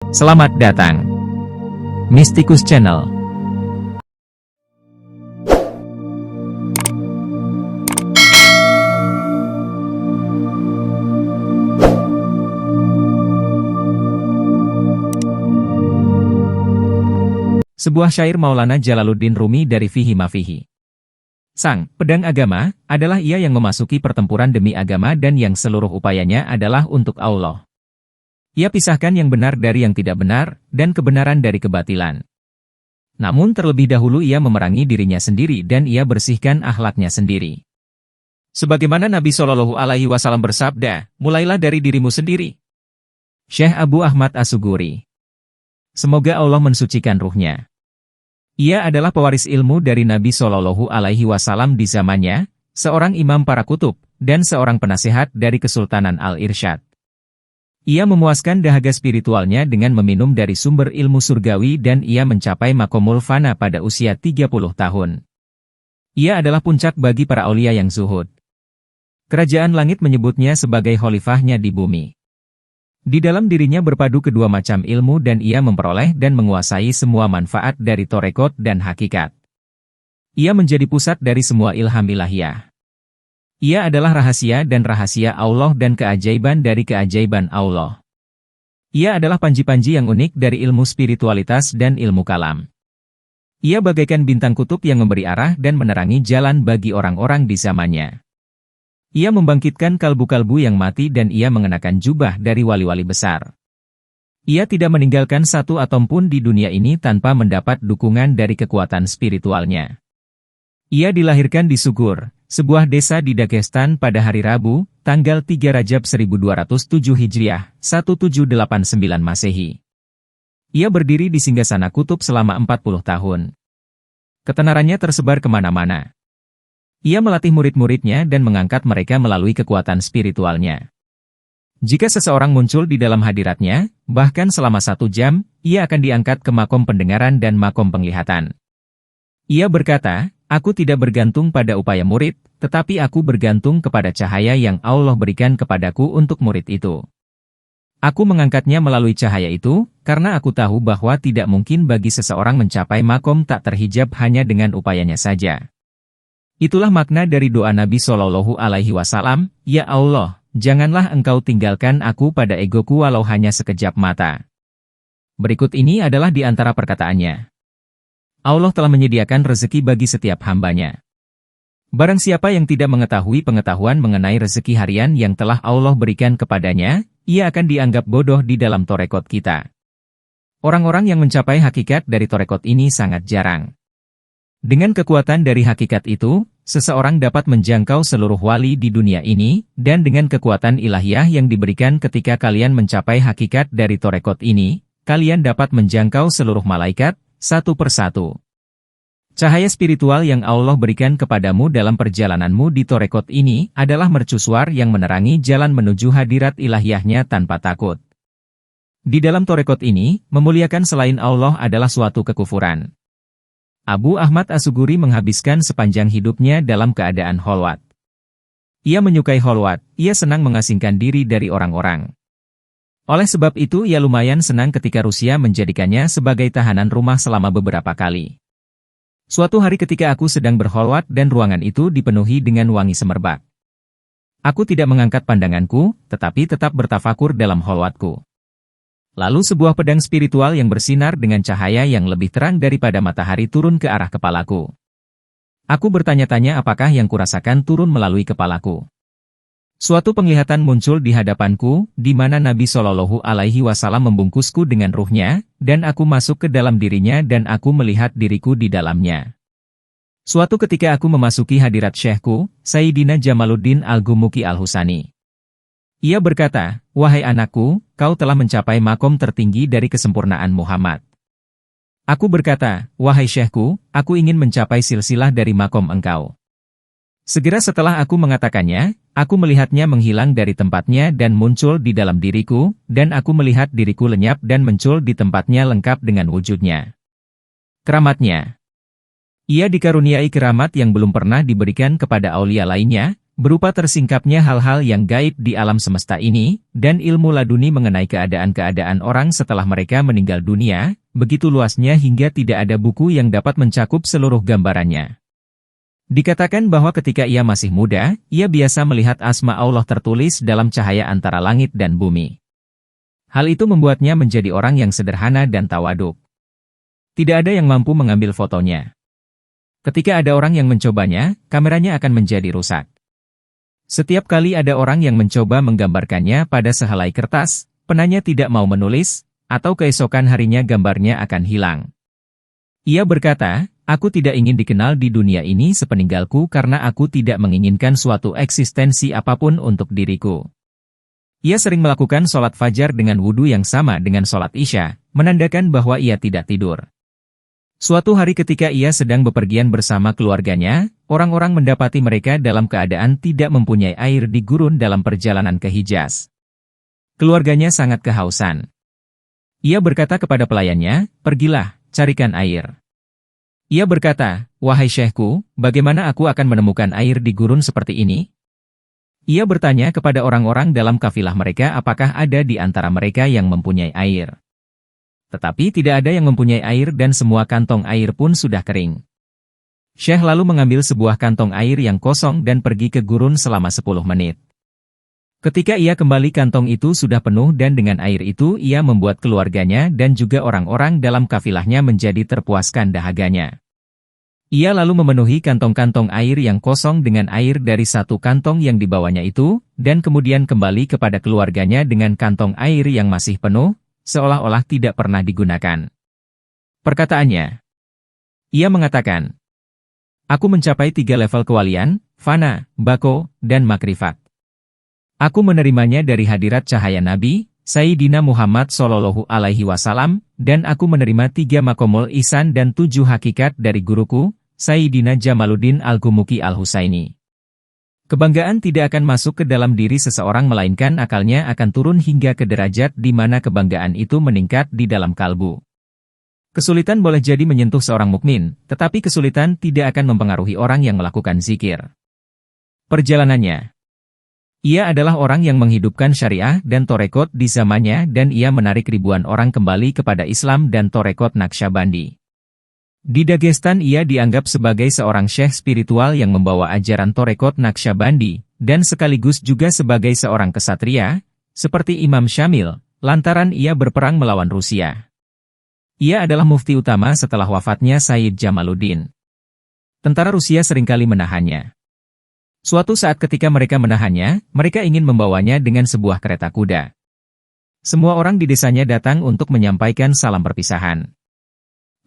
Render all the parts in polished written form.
Selamat datang, Mystikus Channel. Sebuah syair Maulana Jalaluddin Rumi dari Fihi Mafihi. Sang pedang agama adalah ia yang memasuki pertempuran demi agama dan yang seluruh upayanya adalah untuk Allah. Ia pisahkan yang benar dari yang tidak benar, dan kebenaran dari kebatilan. Namun terlebih dahulu ia memerangi dirinya sendiri dan ia bersihkan akhlaknya sendiri. Sebagaimana Nabi Shallallahu Alaihi Wasallam bersabda, mulailah dari dirimu sendiri. Syekh Abu Ahmad As-Suguri. Semoga Allah mensucikan ruhnya. Ia adalah pewaris ilmu dari Nabi Shallallahu Alaihi Wasallam di zamannya, seorang imam para kutub, dan seorang penasehat dari Kesultanan Al-Irsyad. Ia memuaskan dahaga spiritualnya dengan meminum dari sumber ilmu surgawi dan ia mencapai makomul fana pada usia 30 tahun. Ia adalah puncak bagi para aulia yang zuhud. Kerajaan langit menyebutnya sebagai khalifahnya di bumi. Di dalam dirinya berpadu kedua macam ilmu dan ia memperoleh dan menguasai semua manfaat dari torekot dan hakikat. Ia menjadi pusat dari semua ilham ilahiyah. Ia adalah rahasia dan rahasia Allah dan keajaiban dari keajaiban Allah. Ia adalah panji-panji yang unik dari ilmu spiritualitas dan ilmu kalam. Ia bagaikan bintang kutub yang memberi arah dan menerangi jalan bagi orang-orang di zamannya. Ia membangkitkan kalbu-kalbu yang mati dan ia mengenakan jubah dari wali-wali besar. Ia tidak meninggalkan satu atom pun di dunia ini tanpa mendapat dukungan dari kekuatan spiritualnya. Ia dilahirkan di Sugur, sebuah desa di Dagestan pada hari Rabu, tanggal 3 Rajab 1207 Hijriah, 1789 Masehi. Ia berdiri di singgasana kutub selama 40 tahun. Ketenarannya tersebar kemana-mana. Ia melatih murid-muridnya dan mengangkat mereka melalui kekuatan spiritualnya. Jika seseorang muncul di dalam hadiratnya, bahkan selama 1 jam, ia akan diangkat ke makom pendengaran dan makom penglihatan. Ia berkata, aku tidak bergantung pada upaya murid, tetapi aku bergantung kepada cahaya yang Allah berikan kepadaku untuk murid itu. Aku mengangkatnya melalui cahaya itu, karena aku tahu bahwa tidak mungkin bagi seseorang mencapai makom tak terhijab hanya dengan upayanya saja. Itulah makna dari doa Nabi Shallallahu Alaihi Wasallam, ya Allah, janganlah engkau tinggalkan aku pada egoku walau hanya sekejap mata. Berikut ini adalah di antara perkataannya. Allah telah menyediakan rezeki bagi setiap hambanya. Barang siapa yang tidak mengetahui pengetahuan mengenai rezeki harian yang telah Allah berikan kepadanya, ia akan dianggap bodoh di dalam torekot kita. Orang-orang yang mencapai hakikat dari torekot ini sangat jarang. Dengan kekuatan dari hakikat itu, seseorang dapat menjangkau seluruh wali di dunia ini, dan dengan kekuatan ilahiyah yang diberikan ketika kalian mencapai hakikat dari torekot ini, kalian dapat menjangkau seluruh malaikat, satu persatu. Cahaya spiritual yang Allah berikan kepadamu dalam perjalananmu di torekot ini adalah mercusuar yang menerangi jalan menuju hadirat ilahiyahnya tanpa takut. Di dalam torekot ini, memuliakan selain Allah adalah suatu kekufuran. Abu Ahmad As-Suguri menghabiskan sepanjang hidupnya dalam keadaan kholwat. Ia menyukai kholwat, ia senang mengasingkan diri dari orang-orang. Oleh sebab itu ia lumayan senang ketika Rusia menjadikannya sebagai tahanan rumah selama beberapa kali. Suatu hari ketika aku sedang berkholwat dan ruangan itu dipenuhi dengan wangi semerbak. Aku tidak mengangkat pandanganku, tetapi tetap bertafakur dalam kholwatku. Lalu sebuah pedang spiritual yang bersinar dengan cahaya yang lebih terang daripada matahari turun ke arah kepalaku. Aku bertanya-tanya apakah yang kurasakan turun melalui kepalaku. Suatu penglihatan muncul di hadapanku, di mana Nabi Shallallahu Alaihi Wasallam membungkusku dengan ruhnya, dan aku masuk ke dalam dirinya dan aku melihat diriku di dalamnya. Suatu ketika aku memasuki hadirat syekhku, Sayyidina Jamaluddin Al-Gumuki Al-Husani. Ia berkata, wahai anakku, kau telah mencapai makom tertinggi dari kesempurnaan Muhammad. Aku berkata, wahai syekhku, aku ingin mencapai silsilah dari makom engkau. Segera setelah aku mengatakannya, aku melihatnya menghilang dari tempatnya dan muncul di dalam diriku, dan aku melihat diriku lenyap dan muncul di tempatnya lengkap dengan wujudnya. Keramatnya. Ia dikaruniai keramat yang belum pernah diberikan kepada aulia lainnya, berupa tersingkapnya hal-hal yang gaib di alam semesta ini, dan ilmu laduni mengenai keadaan-keadaan orang setelah mereka meninggal dunia, begitu luasnya hingga tidak ada buku yang dapat mencakup seluruh gambarannya. Dikatakan bahwa ketika ia masih muda, ia biasa melihat asma Allah tertulis dalam cahaya antara langit dan bumi. Hal itu membuatnya menjadi orang yang sederhana dan tawaduk. Tidak ada yang mampu mengambil fotonya. Ketika ada orang yang mencobanya, kameranya akan menjadi rusak. Setiap kali ada orang yang mencoba menggambarkannya pada sehelai kertas, penanya tidak mau menulis, atau keesokan harinya gambarnya akan hilang. Ia berkata, aku tidak ingin dikenal di dunia ini sepeninggalku karena aku tidak menginginkan suatu eksistensi apapun untuk diriku. Ia sering melakukan sholat fajar dengan wudhu yang sama dengan sholat isya, menandakan bahwa ia tidak tidur. Suatu hari ketika ia sedang bepergian bersama keluarganya, orang-orang mendapati mereka dalam keadaan tidak mempunyai air di gurun dalam perjalanan ke Hijaz. Keluarganya sangat kehausan. Ia berkata kepada pelayannya, pergilah, carikan air. Ia berkata, wahai syekhku, bagaimana aku akan menemukan air di gurun seperti ini? Ia bertanya kepada orang-orang dalam kafilah mereka apakah ada di antara mereka yang mempunyai air. Tetapi tidak ada yang mempunyai air dan semua kantong air pun sudah kering. Syekh lalu mengambil sebuah kantong air yang kosong dan pergi ke gurun selama 10 menit. Ketika ia kembali kantong itu sudah penuh dan dengan air itu ia membuat keluarganya dan juga orang-orang dalam kafilahnya menjadi terpuaskan dahaganya. Ia lalu memenuhi kantong-kantong air yang kosong dengan air dari satu kantong yang dibawanya itu, dan kemudian kembali kepada keluarganya dengan kantong air yang masih penuh, seolah-olah tidak pernah digunakan. Perkataannya. Ia mengatakan, aku mencapai 3 level kewalian, fana, bako, dan makrifat. Aku menerimanya dari hadirat cahaya Nabi, Sayyidina Muhammad Sallallahu Alaihi Wasallam, dan aku menerima 3 makomul ihsan dan 7 hakikat dari guruku, Sayyidina Jamaluddin Al-Gumuki Al-Husaini. Kebanggaan tidak akan masuk ke dalam diri seseorang melainkan akalnya akan turun hingga ke derajat di mana kebanggaan itu meningkat di dalam kalbu. Kesulitan boleh jadi menyentuh seorang mukmin, tetapi kesulitan tidak akan mempengaruhi orang yang melakukan zikir. Perjalanannya. Ia adalah orang yang menghidupkan syariah dan torekot di zamannya dan ia menarik ribuan orang kembali kepada Islam dan torekot Naqsyabandi. Di Dagestan ia dianggap sebagai seorang syekh spiritual yang membawa ajaran torekot Naqsyabandi, dan sekaligus juga sebagai seorang kesatria, seperti Imam Syamil, lantaran ia berperang melawan Rusia. Ia adalah mufti utama setelah wafatnya Sayyid Jamaluddin. Tentara Rusia seringkali menahannya. Suatu saat ketika mereka menahannya, mereka ingin membawanya dengan sebuah kereta kuda. Semua orang di desanya datang untuk menyampaikan salam perpisahan.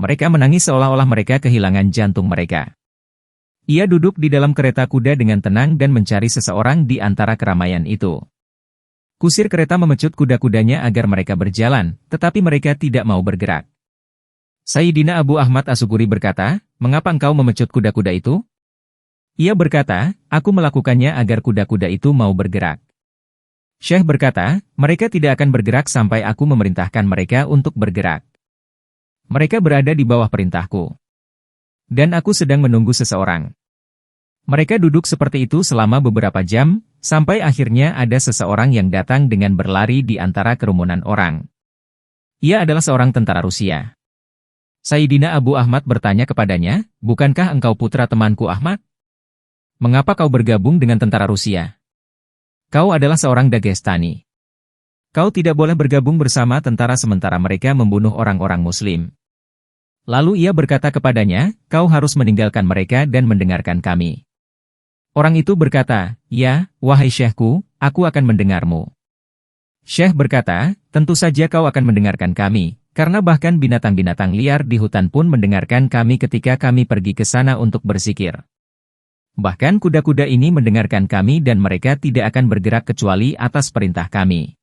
Mereka menangis seolah-olah mereka kehilangan jantung mereka. Ia duduk di dalam kereta kuda dengan tenang dan mencari seseorang di antara keramaian itu. Kusir kereta memecut kuda-kudanya agar mereka berjalan, tetapi mereka tidak mau bergerak. Sayyidina Abu Ahmad As-Suguri berkata, mengapa engkau memecut kuda-kuda itu? Ia berkata, aku melakukannya agar kuda-kuda itu mau bergerak. Syekh berkata, mereka tidak akan bergerak sampai aku memerintahkan mereka untuk bergerak. Mereka berada di bawah perintahku. Dan aku sedang menunggu seseorang. Mereka duduk seperti itu selama beberapa jam, sampai akhirnya ada seseorang yang datang dengan berlari di antara kerumunan orang. Ia adalah seorang tentara Rusia. Sayyidina Abu Ahmad bertanya kepadanya, bukankah engkau putra temanku Ahmad? Mengapa kau bergabung dengan tentara Rusia? Kau adalah seorang Dagestani. Kau tidak boleh bergabung bersama tentara sementara mereka membunuh orang-orang Muslim. Lalu ia berkata kepadanya, kau harus meninggalkan mereka dan mendengarkan kami. Orang itu berkata, ya, wahai syekhku, aku akan mendengarmu. Syekh berkata, tentu saja kau akan mendengarkan kami, karena bahkan binatang-binatang liar di hutan pun mendengarkan kami ketika kami pergi ke sana untuk berzikir. Bahkan kuda-kuda ini mendengarkan kami dan mereka tidak akan bergerak kecuali atas perintah kami.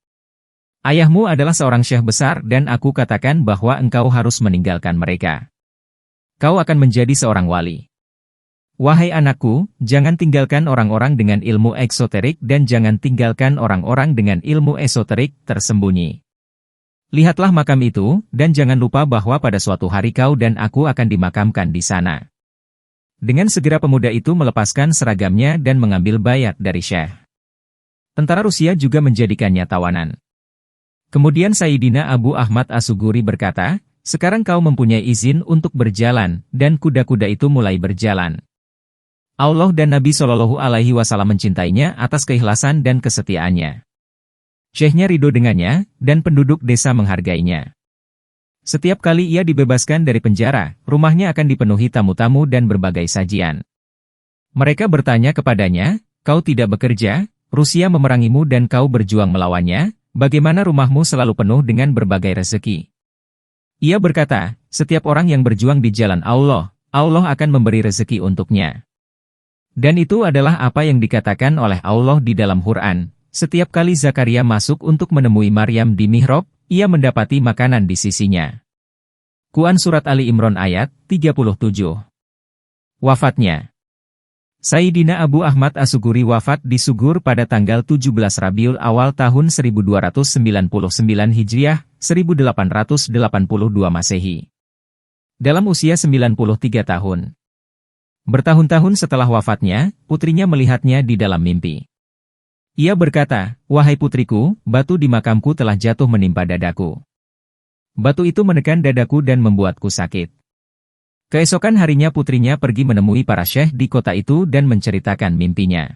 Ayahmu adalah seorang syekh besar dan aku katakan bahwa engkau harus meninggalkan mereka. Kau akan menjadi seorang wali. Wahai anakku, jangan tinggalkan orang-orang dengan ilmu eksoterik dan jangan tinggalkan orang-orang dengan ilmu esoterik tersembunyi. Lihatlah makam itu, dan jangan lupa bahwa pada suatu hari kau dan aku akan dimakamkan di sana. Dengan segera pemuda itu melepaskan seragamnya dan mengambil bayat dari Syekh. Tentara Rusia juga menjadikannya tawanan. Kemudian Sayyidina Abu Ahmad As-Suguri berkata, "Sekarang kau mempunyai izin untuk berjalan," dan kuda-kuda itu mulai berjalan. Allah dan Nabi Shallallahu Alaihi Wasallam mencintainya atas keikhlasan dan kesetiaannya. Syekhnya ridho dengannya, dan penduduk desa menghargainya. Setiap kali ia dibebaskan dari penjara, rumahnya akan dipenuhi tamu-tamu dan berbagai sajian. Mereka bertanya kepadanya, "Kau tidak bekerja, Rusia memerangimu dan kau berjuang melawannya, bagaimana rumahmu selalu penuh dengan berbagai rezeki?" Ia berkata, "Setiap orang yang berjuang di jalan Allah, Allah akan memberi rezeki untuknya." Dan itu adalah apa yang dikatakan oleh Allah di dalam Quran. Setiap kali Zakaria masuk untuk menemui Maryam di mihrab, ia mendapati makanan di sisinya. Quran Surat Ali Imran ayat 37. Wafatnya. Sayyidina Abu Ahmad As-Suguri wafat di Sugur pada tanggal 17 Rabiul Awal tahun 1299 Hijriah, 1882 Masehi. Dalam usia 93 tahun. Bertahun-tahun setelah wafatnya, putrinya melihatnya di dalam mimpi. Ia berkata, "Wahai putriku, batu di makamku telah jatuh menimpa dadaku. Batu itu menekan dadaku dan membuatku sakit." Keesokan harinya putrinya pergi menemui para syekh di kota itu dan menceritakan mimpinya.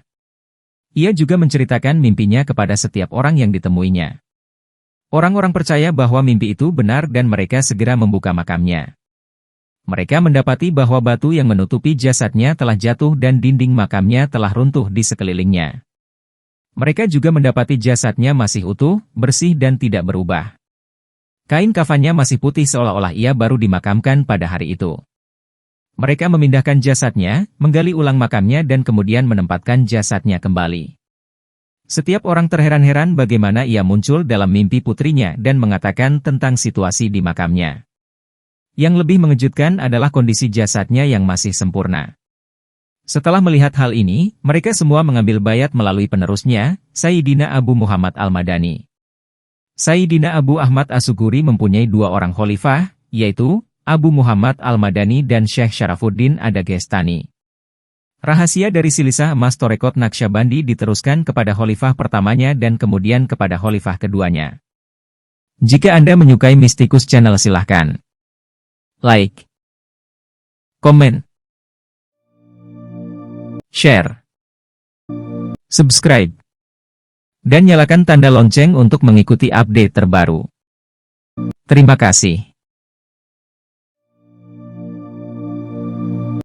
Ia juga menceritakan mimpinya kepada setiap orang yang ditemuinya. Orang-orang percaya bahwa mimpi itu benar dan mereka segera membuka makamnya. Mereka mendapati bahwa batu yang menutupi jasadnya telah jatuh dan dinding makamnya telah runtuh di sekelilingnya. Mereka juga mendapati jasadnya masih utuh, bersih dan tidak berubah. Kain kafannya masih putih seolah-olah ia baru dimakamkan pada hari itu. Mereka memindahkan jasadnya, menggali ulang makamnya dan kemudian menempatkan jasadnya kembali. Setiap orang terheran-heran bagaimana ia muncul dalam mimpi putrinya dan mengatakan tentang situasi di makamnya. Yang lebih mengejutkan adalah kondisi jasadnya yang masih sempurna. Setelah melihat hal ini, mereka semua mengambil bayat melalui penerusnya, Sayyidina Abu Muhammad Al-Madani. Sayyidina Abu Ahmad As-Suguri mempunyai dua orang khalifah, yaitu Abu Muhammad Al-Madani dan Syekh Syarafuddin Ad-Dagestani. Rahasia dari silsilah emas Torekot Naqsyabandi diteruskan kepada khalifah pertamanya dan kemudian kepada khalifah keduanya. Jika Anda menyukai Mistikus Channel silahkan like, komen, share, subscribe, dan nyalakan tanda lonceng untuk mengikuti update terbaru. Terima kasih.